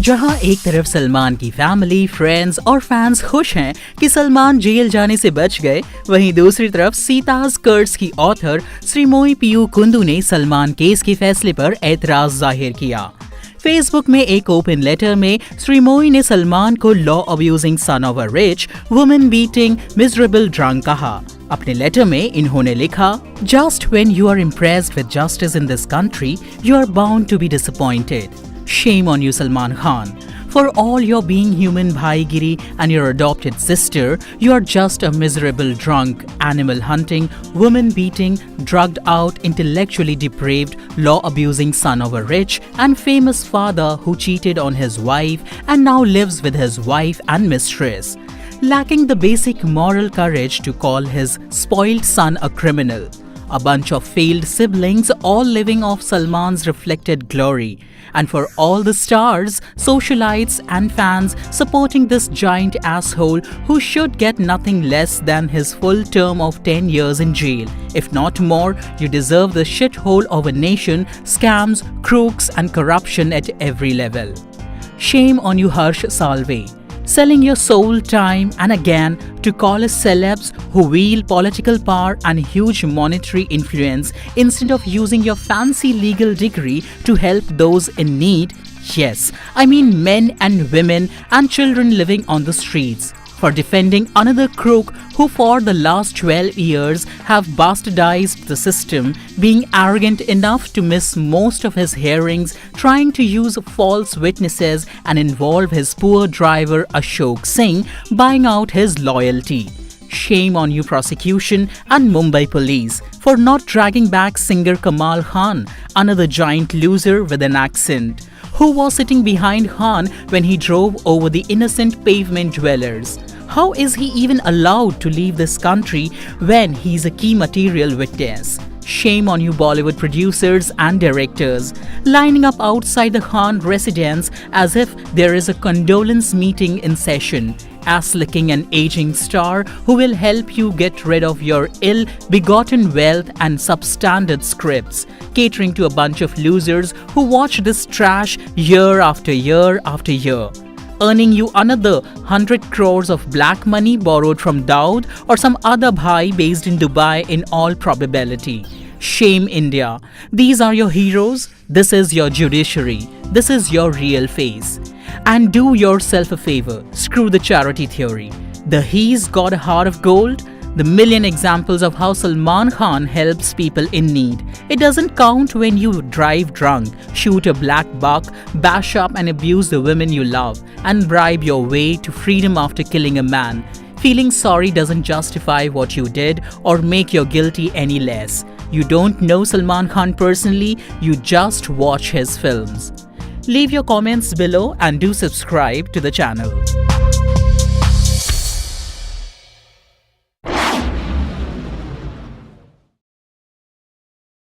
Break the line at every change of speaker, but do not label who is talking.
जहां एक तरफ सलमान की फैमिली, फ्रेंड्स और फैंस खुश हैं कि सलमान जेल जाने से बच गए, वहीं दूसरी तरफ सीताज कर्ट्स की ऑथर श्रीमोई पीयू कुंदू ने सलमान केस के फैसले पर एतराज जाहिर किया। फेसबुक में एक ओपन लेटर में श्रीमोई ने सलमान को law abusing son of a rich, women beating, miserable drunk कहा। अपने लेटर में इन्होंने लिखा, just when you are impressed with justice in this country, you are bound to be disappointed. Shame on you, Salman Khan. For all your being human bhaigiri and your adopted sister, you are just a miserable drunk, animal hunting, woman beating, drugged out, intellectually depraved, law-abusing son of a rich and famous father who cheated on his wife and now lives with his wife and mistress, lacking the basic moral courage to call his spoiled son a criminal. A bunch of failed siblings all living off Salman's reflected glory. And for all the stars, socialites and fans supporting this giant asshole who should get nothing less than his full term of 10 years in jail. If not more, you deserve the shithole of a nation, scams, crooks and corruption at every level. Shame on you, Harsh Salve. Selling your soul time and again to call us celebs who wield political power and huge monetary influence instead of using your fancy legal degree to help those in need. Yes, I mean men and women and children living on the streets. For defending another crook who for the last 12 years have bastardized the system, being arrogant enough to miss most of his hearings, trying to use false witnesses and involve his poor driver Ashok Singh, buying out his loyalty. Shame on you, prosecution and Mumbai police, for not dragging back singer Kamal Khan, another giant loser with an accent, who was sitting behind Khan when he drove over the innocent pavement dwellers. How is he even allowed to leave this country when he's a key material witness? Shame on you, Bollywood producers and directors, lining up outside the Khan residence as if there is a condolence meeting in session, ass-licking an aging star who will help you get rid of your ill-begotten wealth and substandard scripts, catering to a bunch of losers who watch this trash year after year after year, earning you another 100 crores of black money borrowed from Daud or some other bhai based in Dubai in all probability. Shame India. These are your heroes. This is your judiciary. This is your real face. And do yourself a favor. Screw the charity theory. The He's Got a Heart of Gold. The million examples of how Salman Khan helps people in need. It doesn't count when you drive drunk, shoot a black buck, bash up and abuse the women you love, and bribe your way to freedom after killing a man. Feeling sorry doesn't justify what you did or make your guilty any less. You don't know Salman Khan personally, you just watch his films. Leave your comments below and do subscribe to the channel.